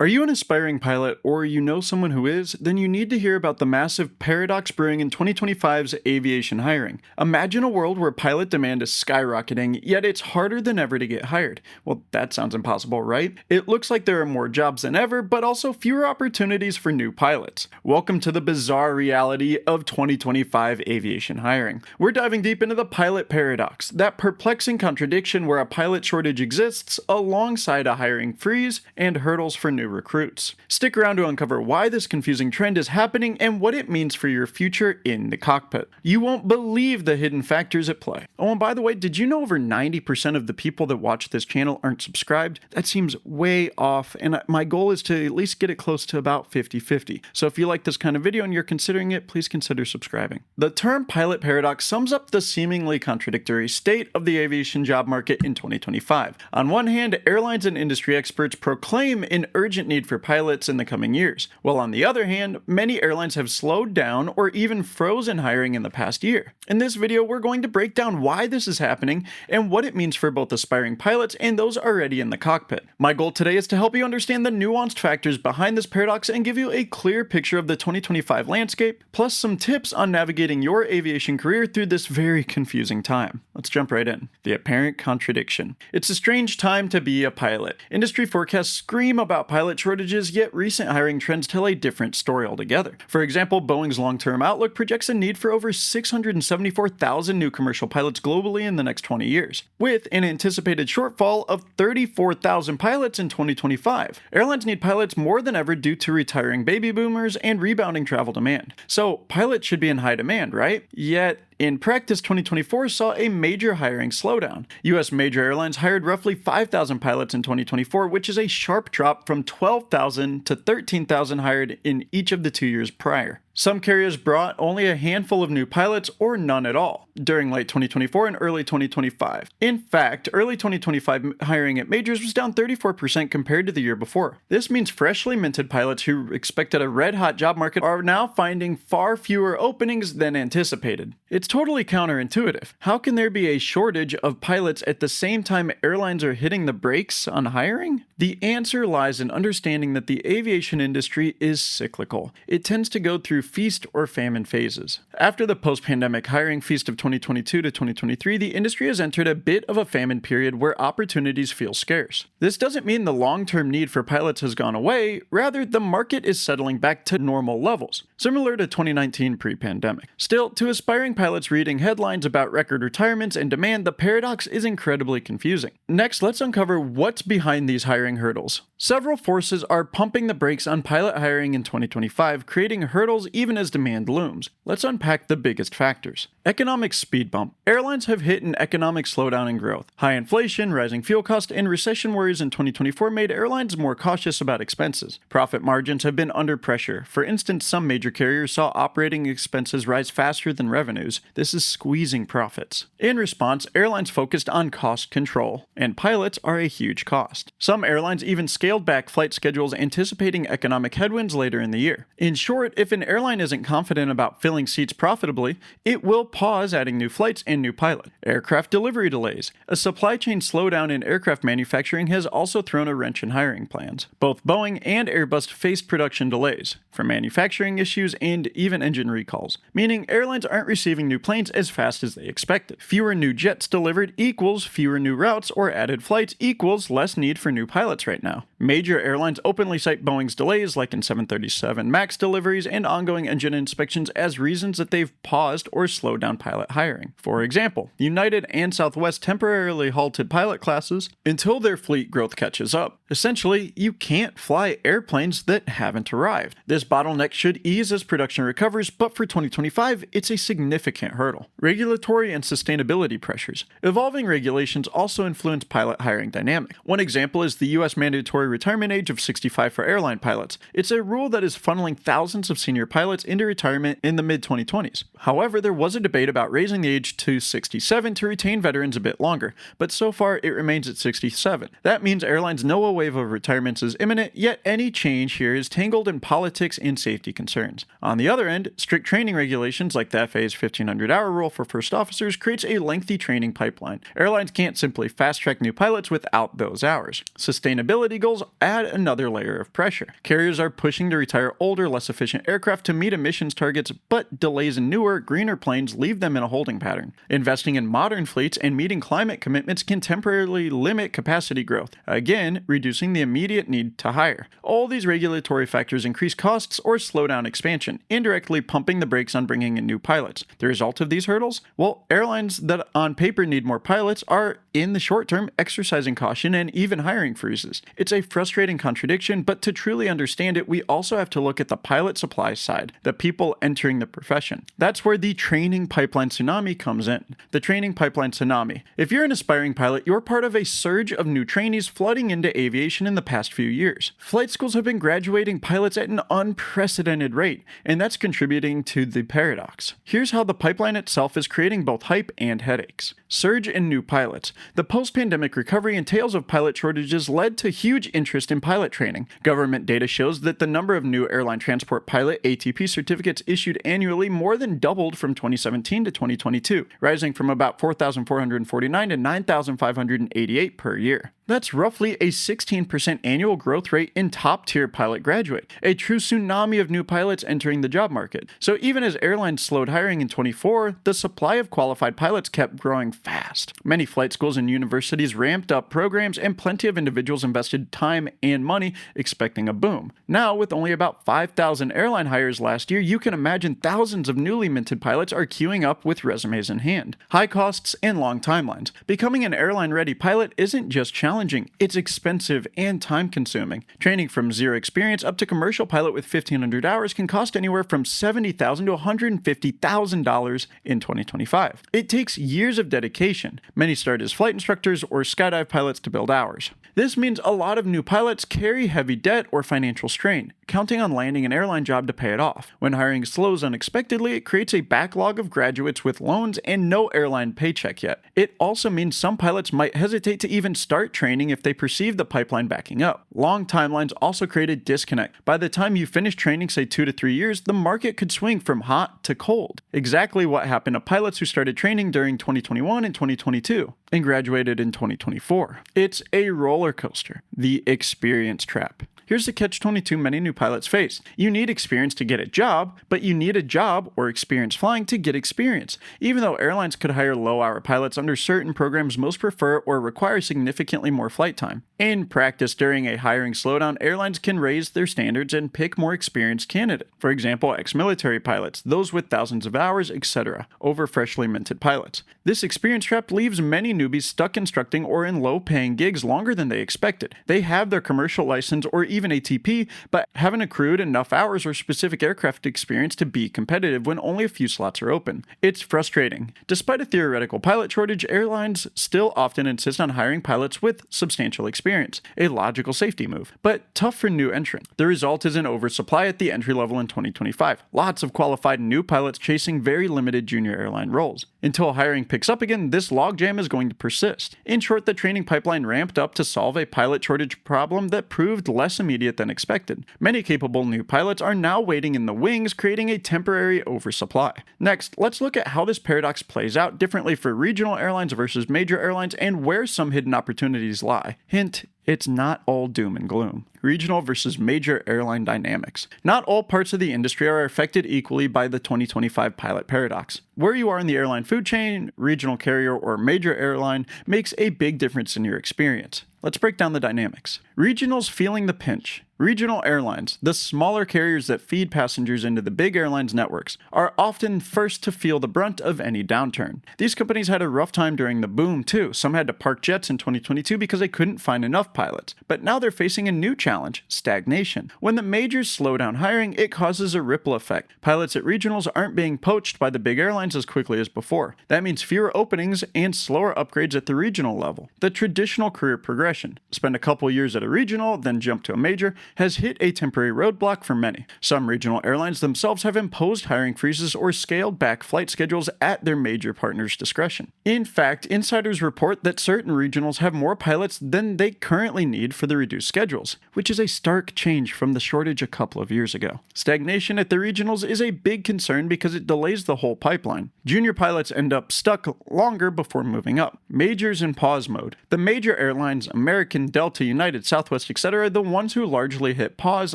Are you an aspiring pilot or you know someone who is? Then you need to hear about the massive paradox brewing in 2025's aviation hiring. Imagine a world where pilot demand is skyrocketing, yet it's harder than ever to get hired. Well, that sounds impossible, right? It looks like there are more jobs than ever, but also fewer opportunities for new pilots. Welcome to the bizarre reality of 2025 aviation hiring. We're diving deep into the pilot paradox, that perplexing contradiction where a pilot shortage exists alongside a hiring freeze and hurdles for new recruits. Stick around to uncover why this confusing trend is happening and what it means for your future in the cockpit. You won't believe the hidden factors at play. Oh, and by the way, did you know over 90% of the people that watch this channel aren't subscribed? That seems way off, and my goal is to at least get it close to about 50-50. So if you like this kind of video and you're considering it, please consider subscribing. The term pilot paradox sums up the seemingly contradictory state of the aviation job market in 2025. On one hand, airlines and industry experts proclaim an urgent need for pilots in the coming years, while on the other hand, many airlines have slowed down or even frozen hiring in the past year. In this video, we're going to break down why this is happening and what it means for both aspiring pilots and those already in the cockpit. My goal today is to help you understand the nuanced factors behind this paradox and give you a clear picture of the 2025 landscape, plus some tips on navigating your aviation career through this very confusing time. Let's jump right in. The apparent contradiction. It's a strange time to be a pilot. Industry forecasts scream about pilot shortages, yet recent hiring trends tell a different story altogether. For example, Boeing's long-term outlook projects a need for over 674,000 new commercial pilots globally in the next 20 years, with an anticipated shortfall of 34,000 pilots in 2025. Airlines need pilots more than ever due to retiring baby boomers and rebounding travel demand. So, pilots should be in high demand, right? Yet, in practice, 2024 saw a major hiring slowdown. U.S. major airlines hired roughly 5,000 pilots in 2024, which is a sharp drop from 12,000 to 13,000 hired in each of the 2 years prior. Some carriers brought only a handful of new pilots or none at all during late 2024 and early 2025. In fact, early 2025 hiring at majors was down 34% compared to the year before. This means freshly minted pilots who expected a red-hot job market are now finding far fewer openings than anticipated. It's totally counterintuitive. How can there be a shortage of pilots at the same time airlines are hitting the brakes on hiring? The answer lies in understanding that the aviation industry is cyclical. It tends to go through feast or famine phases. After the post-pandemic hiring feast of 2022 to 2023, the industry has entered a bit of a famine period where opportunities feel scarce. This doesn't mean the long-term need for pilots has gone away, rather the market is settling back to normal levels, similar to 2019 pre-pandemic. Still, to aspiring pilots reading headlines about record retirements and demand, the paradox is incredibly confusing. Next, let's uncover what's behind these hiring hurdles. Several forces are pumping the brakes on pilot hiring in 2025, creating hurdles even as demand looms. Let's unpack the biggest factors. Economic speed bump. Airlines have hit an economic slowdown in growth. High inflation, rising fuel costs, and recession worries in 2024 made airlines more cautious about expenses. Profit margins have been under pressure. For instance, some major carriers saw operating expenses rise faster than revenues. This is squeezing profits. In response, airlines focused on cost control, and pilots are a huge cost. Some airlines even scaled back flight schedules anticipating economic headwinds later in the year. In short, if an airline isn't confident about filling seats profitably, it will pause adding new flights and new pilots. Aircraft delivery delays. A supply chain slowdown in aircraft manufacturing has also thrown a wrench in hiring plans. Both Boeing and Airbus faced production delays, from manufacturing issues and even engine recalls, meaning airlines aren't receiving new planes as fast as they expected. Fewer new jets delivered equals fewer new routes or added flights equals less need for new pilots right now. Major airlines openly cite Boeing's delays, like in 737 MAX deliveries and ongoing engine inspections, as reasons that they've paused or slowed down pilot hiring. For example, United and Southwest temporarily halted pilot classes until their fleet growth catches up. Essentially, you can't fly airplanes that haven't arrived. This bottleneck should ease as production recovers, but for 2025, it's a significant hurdle. Regulatory and sustainability pressures. Evolving regulations also influence pilot hiring dynamic. One example is the U.S. mandatory retirement age of 65 for airline pilots. It's a rule that is funneling thousands of senior pilots into retirement in the mid-2020s. However, there was a debate about raising the age to 67 to retain veterans a bit longer, but so far it remains at 67. That means airlines know a wave of retirements is imminent, yet any change here is tangled in politics and safety concerns. On the other end, strict training regulations like the FAA's 1,500-hour rule for first officers creates a lengthy training pipeline. Airlines can't simply fast-track new pilots without those hours. Sustainability goals hurdles add another layer of pressure. Carriers are pushing to retire older, less efficient aircraft to meet emissions targets, but delays in newer, greener planes leave them in a holding pattern. Investing in modern fleets and meeting climate commitments can temporarily limit capacity growth, again, reducing the immediate need to hire. All these regulatory factors increase costs or slow down expansion, indirectly pumping the brakes on bringing in new pilots. The result of these hurdles? Well, airlines that on paper need more pilots are, in the short term, exercising caution and even hiring freezes. It's a frustrating contradiction, but to truly understand it, we also have to look at the pilot supply side, the people entering the profession. That's where the training pipeline tsunami comes in. The training pipeline tsunami. If you're an aspiring pilot, you're part of a surge of new trainees flooding into aviation in the past few years. Flight schools have been graduating pilots at an unprecedented rate, and that's contributing to the paradox. Here's how the pipeline itself is creating both hype and headaches. Surge in new pilots. The post-pandemic recovery and tales of pilot shortages led to huge interest in pilot training. Government data shows that the number of new airline transport pilot ATP certificates issued annually more than doubled from 2017 to 2022, rising from about 4,449 to 9,588 per year. That's roughly a 16% annual growth rate in top-tier pilot graduate, a true tsunami of new pilots entering the job market. So even as airlines slowed hiring in 24, the supply of qualified pilots kept growing fast. Many flight schools and universities ramped up programs, and plenty of individuals invested time and money expecting a boom. Now, with only about 5,000 airline hires last year, you can imagine thousands of newly minted pilots are queuing up with resumes in hand. High costs and long timelines. Becoming an airline-ready pilot isn't just challenging, it's expensive and time-consuming. Training from zero experience up to commercial pilot with 1,500 hours can cost anywhere from $70,000 to $150,000 in 2025. It takes years of dedication. Many start as flight instructors or skydive pilots to build hours. This means a lot of new pilots carry heavy debt or financial strain, counting on landing an airline job to pay it off. When hiring slows unexpectedly, it creates a backlog of graduates with loans and no airline paycheck yet. It also means some pilots might hesitate to even start training if they perceive the pipeline backing up. Long timelines also create a disconnect. By the time you finish training, say 2 to 3 years, the market could swing from hot to cold. Exactly what happened to pilots who started training during 2021 and 2022 and graduated in 2024. It's a roller coaster, the experience trap. Here's the catch-22 many new pilots face. You need experience to get a job, but you need a job or experience flying to get experience. Even though airlines could hire low-hour pilots under certain programs, most prefer or require significantly more flight time. In practice, during a hiring slowdown, airlines can raise their standards and pick more experienced candidates. For example, ex-military pilots, those with thousands of hours, etc., over freshly minted pilots. This experience trap leaves many newbies stuck instructing or in low-paying gigs longer than they expected. They have their commercial license or even ATP, but haven't accrued enough hours or specific aircraft experience to be competitive when only a few slots are open. It's frustrating. Despite a theoretical pilot shortage, airlines still often insist on hiring pilots with substantial experience, a logical safety move, but tough for new entrants. The result is an oversupply at the entry level in 2025. Lots of qualified new pilots chasing very limited junior airline roles. Until hiring picks up again, this logjam is going to persist. In short, the training pipeline ramped up to solve a pilot shortage problem that proved less immediate than expected. Many capable new pilots are now waiting in the wings, creating a temporary oversupply. Next, let's look at how this paradox plays out differently for regional airlines versus major airlines and where some hidden opportunities lie. Hint, it's not all doom and gloom. Regional versus major airline dynamics. Not all parts of the industry are affected equally by the 2025 pilot paradox. Where you are in the airline food chain, regional carrier, or major airline makes a big difference in your experience. Let's break down the dynamics. Regionals feeling the pinch. Regional airlines, the smaller carriers that feed passengers into the big airlines' networks, are often first to feel the brunt of any downturn. These companies had a rough time during the boom, too. Some had to park jets in 2022 because they couldn't find enough pilots. But now they're facing a new challenge, stagnation. When the majors slow down hiring, it causes a ripple effect. Pilots at regionals aren't being poached by the big airlines as quickly as before. That means fewer openings and slower upgrades at the regional level. The traditional career progression. Spend a couple years at a regional, then jump to a major, has hit a temporary roadblock for many. Some regional airlines themselves have imposed hiring freezes or scaled back flight schedules at their major partners' discretion. In fact, insiders report that certain regionals have more pilots than they currently need for the reduced schedules, which is a stark change from the shortage a couple of years ago. Stagnation at the regionals is a big concern because it delays the whole pipeline. Junior pilots end up stuck longer before moving up. Majors in pause mode. The major airlines, American, Delta, United, Southwest, etc., are the ones who largely hit pause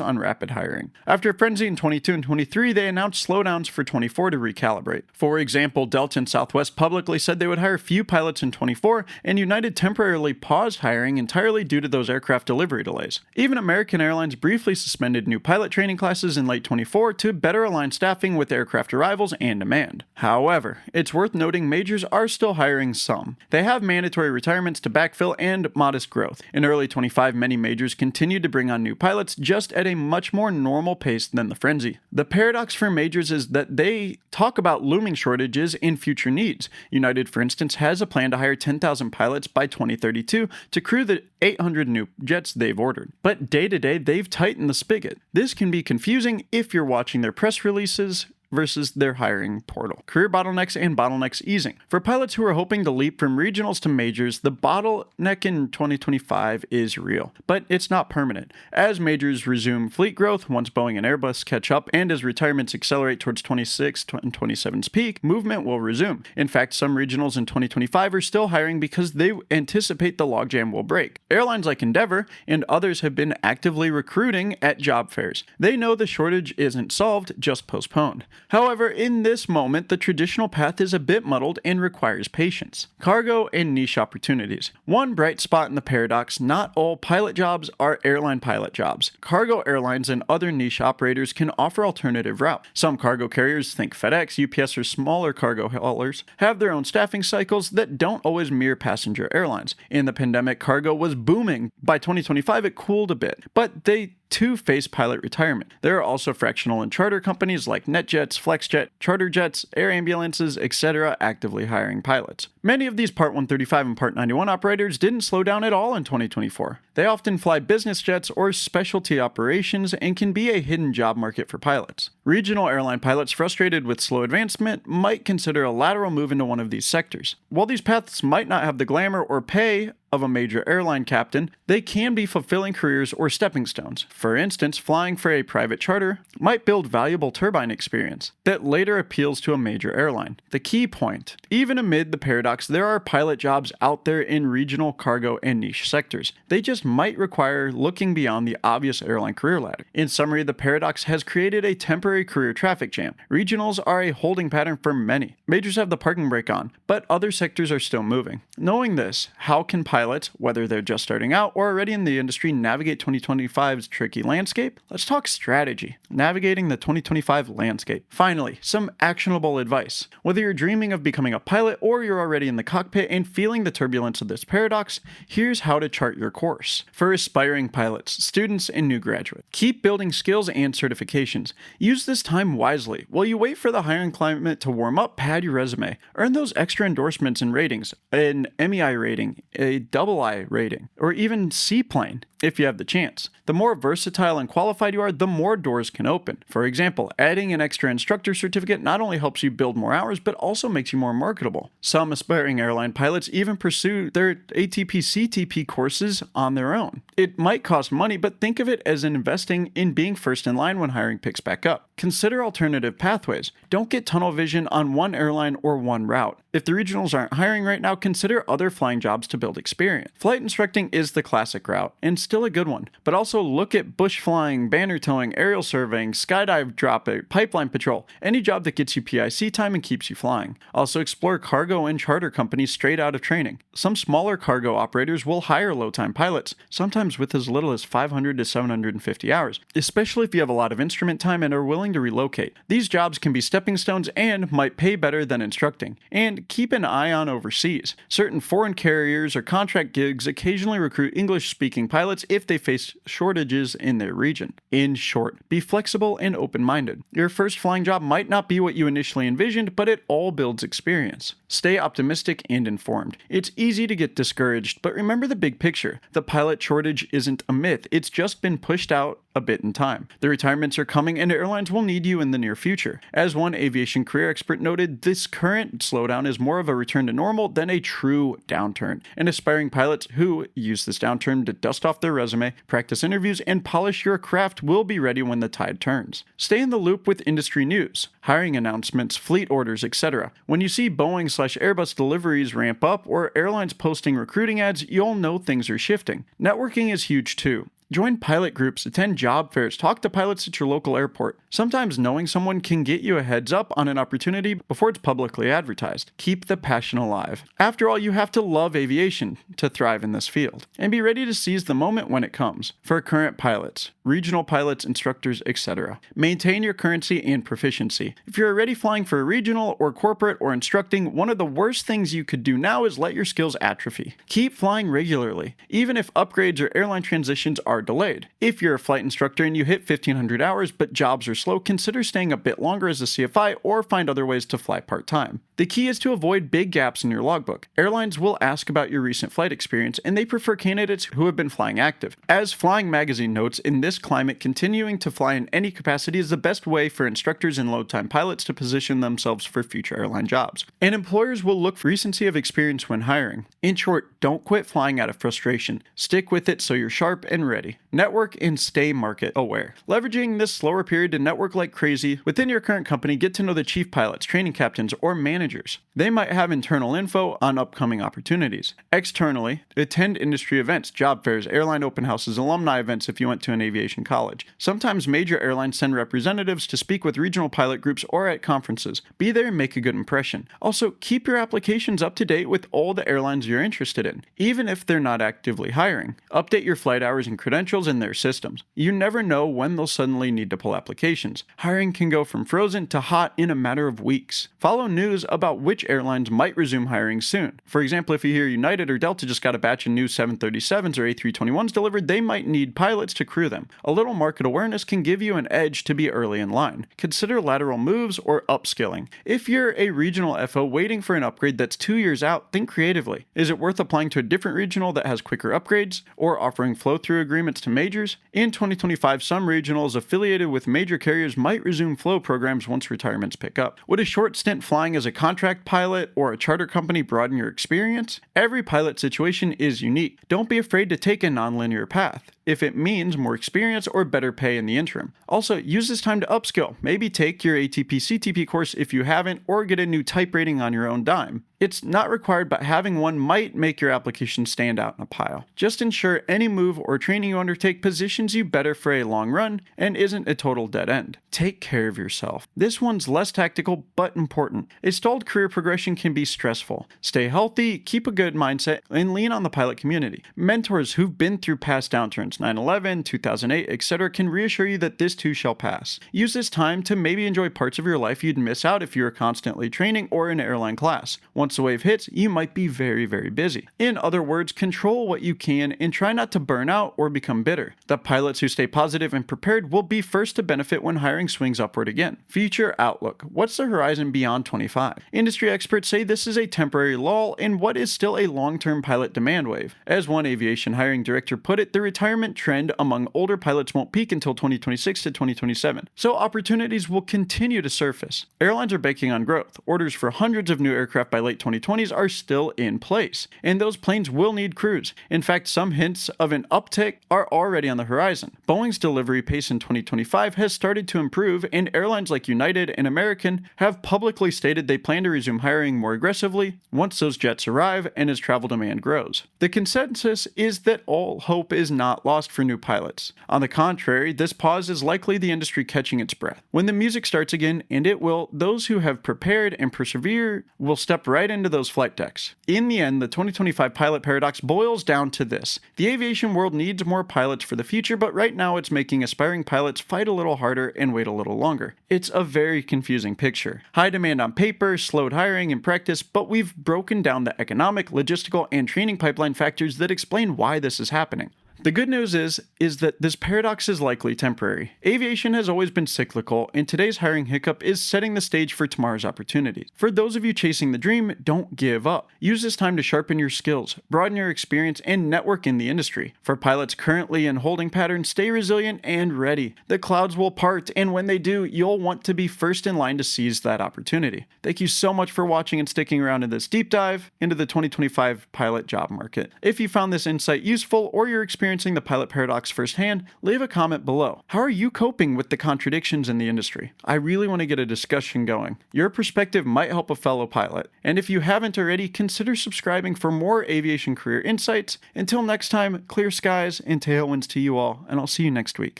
on rapid hiring. After a frenzy in 22 and 23, they announced slowdowns for 24 to recalibrate. For example, Delta and Southwest publicly said they would hire few pilots in 24, and United temporarily paused hiring entirely due to those aircraft delivery delays. Even American Airlines briefly suspended new pilot training classes in late 24 to better align staffing with aircraft arrivals and demand. However, it's worth noting majors are still hiring some. They have mandatory retirements to backfill and modest growth. In early 25, many majors continued to bring on new pilots just at a much more normal pace than the frenzy. The paradox for majors is that they talk about looming shortages in future needs. United, for instance, has a plan to hire 10,000 pilots by 2032 to crew the 800 new jets they've ordered. But day to day, they've tightened the spigot. This can be confusing if you're watching their press releases versus their hiring portal. Career bottlenecks and bottlenecks easing. For pilots who are hoping to leap from regionals to majors, the bottleneck in 2025 is real, but it's not permanent. As majors resume fleet growth, once Boeing and Airbus catch up, and as retirements accelerate towards 26 and 27's peak, movement will resume. In fact, some regionals in 2025 are still hiring because they anticipate the logjam will break. Airlines like Endeavor and others have been actively recruiting at job fairs. They know the shortage isn't solved, just postponed. However, in this moment, the traditional path is a bit muddled and requires patience. Cargo and niche opportunities. One bright spot in the paradox: not all pilot jobs are airline pilot jobs. Cargo airlines and other niche operators can offer alternative routes. Some cargo carriers, think FedEx, UPS, or smaller cargo haulers, have their own staffing cycles that don't always mirror passenger airlines. In the pandemic, cargo was booming. By 2025, it cooled a bit, but they too face pilot retirement. There are also fractional and charter companies like NetJets, FlexJet, charter jets, air ambulances, etc. actively hiring pilots. Many of these Part 135 and Part 91 operators didn't slow down at all in 2024. They often fly business jets or specialty operations and can be a hidden job market for pilots. Regional airline pilots frustrated with slow advancement might consider a lateral move into one of these sectors. While these paths might not have the glamour or pay of a major airline captain, they can be fulfilling careers or stepping stones. For instance, flying for a private charter might build valuable turbine experience that later appeals to a major airline. The key point: even amid the paradox, there are pilot jobs out there in regional, cargo, and niche sectors. They just might require looking beyond the obvious airline career ladder. In summary, the paradox has created a temporary career traffic jam. Regionals are a holding pattern for many. Majors have the parking brake on, but other sectors are still moving. Knowing this, how can pilots, whether they're just starting out or already in the industry, navigate 2025's tricky landscape? Let's talk strategy. Navigating the 2025 landscape. Finally, some actionable advice. Whether you're dreaming of becoming a pilot or you're already in the cockpit and feeling the turbulence of this paradox, here's how to chart your course. For aspiring pilots, students, and new graduates, keep building skills and certifications. Use this time wisely. While you wait for the hiring climate to warm up, pad your resume. Earn those extra endorsements and ratings, an MEI rating, a double I rating, or even seaplane if you have the chance. The more versatile and qualified you are, the more doors can open. For example, adding an extra instructor certificate not only helps you build more hours, but also makes you more marketable. Some aspiring airline pilots even pursue their ATP CTP courses on their own. It might cost money, but think of it as investing in being first in line when hiring picks back up. Consider alternative pathways. Don't get tunnel vision on one airline or one route. If the regionals aren't hiring right now, consider other flying jobs to build experience. Flight instructing is the classic route, and still a good one, but also look at bush flying, banner towing, aerial surveying, skydive dropping, pipeline patrol, any job that gets you PIC time and keeps you flying. Also explore cargo and charter companies straight out of training. Some smaller cargo operators will hire low-time pilots, sometimes with as little as 500 to 750 hours, especially if you have a lot of instrument time and are willing to relocate. These jobs can be stepping stones and might pay better than instructing. And keep an eye on overseas. Certain foreign carriers or contract gigs occasionally recruit English-speaking pilots if they face shortages in their region. In short, be flexible and open-minded. Your first flying job might not be what you initially envisioned, but it all builds experience. Stay optimistic and informed. It's easy to get discouraged, but remember the big picture. The pilot shortage isn't a myth. It's just been pushed out a bit in time. The retirements are coming and airlines will need you in the near future. As one aviation career expert noted, this current slowdown is more of a return to normal than a true downturn. And aspiring pilots who use this downturn to dust off their resume, practice interviews, and polish your craft will be ready when the tide turns. Stay in the loop with industry news, hiring announcements, fleet orders, etc. When you see Boeing/Airbus deliveries ramp up or airlines posting recruiting ads, you'll know things are shifting. Networking is huge too. Join pilot groups, attend job fairs, talk to pilots at your local airport. Sometimes knowing someone can get you a heads up on an opportunity before it's publicly advertised. Keep the passion alive. After all, you have to love aviation to thrive in this field. And be ready to seize the moment when it comes. For current pilots, regional pilots, instructors, etc. Maintain your currency and proficiency. If you're already flying for a regional or corporate or instructing, one of the worst things you could do now is let your skills atrophy. Keep flying regularly, even if upgrades or airline transitions are delayed. If you're a flight instructor and you hit 1,500 hours but jobs are slow, consider staying a bit longer as a CFI or find other ways to fly part-time. The key is to avoid big gaps in your logbook. Airlines will ask about your recent flight experience and they prefer candidates who have been flying active. As Flying Magazine notes, in this climate, continuing to fly in any capacity is the best way for instructors and low-time pilots to position themselves for future airline jobs. And employers will look for recency of experience when hiring. In short, don't quit flying out of frustration. Stick with it so you're sharp and ready. Network and stay market aware. Leveraging this slower period to network like crazy within your current company, get to know the chief pilots, training captains, or managers. They might have internal info on upcoming opportunities. Externally, attend industry events, job fairs, airline open houses, alumni events if you went to an aviation college. Sometimes major airlines send representatives to speak with regional pilot groups or at conferences. Be there and make a good impression. Also, keep your applications up to date with all the airlines you're interested in, even if they're not actively hiring. Update your flight hours and credentials in their systems. You never know when they'll suddenly need to pull applications. Hiring can go from frozen to hot in a matter of weeks. Follow news about which airlines might resume hiring soon. For example, if you hear United or Delta just got a batch of new 737s or A321s delivered, they might need pilots to crew them. A little market awareness can give you an edge to be early in line. Consider lateral moves or upskilling. If you're a regional FO waiting for an upgrade that's 2 years out, think creatively. Is it worth applying to a different regional that has quicker upgrades or offering flow-through agreements to majors? In 2025, some regionals affiliated with major carriers might resume flow programs once retirements pick up. Would a short stint flying as a contract pilot or a charter company broaden your experience? Every pilot situation is unique. Don't be afraid to take a non-linear path if it means more experience or better pay in the interim. Also, use this time to upskill. Maybe take your ATP/CTP course if you haven't, or get a new type rating on your own dime. It's not required, but having one might make your application stand out in a pile. Just ensure any move or training you undertake positions you better for a long run and isn't a total dead end. Take care of yourself. This one's less tactical, but important. A stalled career progression can be stressful. Stay healthy, keep a good mindset, and lean on the pilot community. Mentors who've been through past downturns, 9/11, 2008, etc., can reassure you that this too shall pass. Use this time to maybe enjoy parts of your life you'd miss out if you were constantly training or in airline class. Once the wave hits, you might be very, very busy. In other words, control what you can and try not to burn out or become bitter. The pilots who stay positive and prepared will be first to benefit when hiring swings upward again. Future outlook. What's the horizon beyond 25? Industry experts say this is a temporary lull in what is still a long-term pilot demand wave. As one aviation hiring director put it, the retirement trend among older pilots won't peak until 2026 to 2027, so opportunities will continue to surface. Airlines are banking on growth. Orders for hundreds of new aircraft by late 2020s are still in place, and those planes will need crews. In fact, some hints of an uptick are already on the horizon. Boeing's delivery pace in 2025 has started to improve, and airlines like United and American have publicly stated they plan to resume hiring more aggressively once those jets arrive and as travel demand grows. The consensus is that all hope is not lost for new pilots. On the contrary, this pause is likely the industry catching its breath. When the music starts again, and it will, those who have prepared and persevere will step right into those flight decks. In the end, the 2025 pilot paradox boils down to this. The aviation world needs more pilots for the future, but right now it's making aspiring pilots fight a little harder and wait a little longer. It's a very confusing picture. High demand on paper, slowed hiring in practice, but we've broken down the economic, logistical, and training pipeline factors that explain why this is happening. The good news is that this paradox is likely temporary. Aviation has always been cyclical, and today's hiring hiccup is setting the stage for tomorrow's opportunities. For those of you chasing the dream, don't give up. Use this time to sharpen your skills, broaden your experience, and network in the industry. For pilots currently in holding patterns, stay resilient and ready. The clouds will part, and when they do, you'll want to be first in line to seize that opportunity. Thank you so much for watching and sticking around in this deep dive into the 2025 pilot job market. If you found this insight useful or you're experiencing the pilot paradox firsthand, leave a comment below. How are you coping with the contradictions in the industry? I really want to get a discussion going. Your perspective might help a fellow pilot. And if you haven't already, consider subscribing for more aviation career insights. Until next time, clear skies and tailwinds to you all, and I'll see you next week.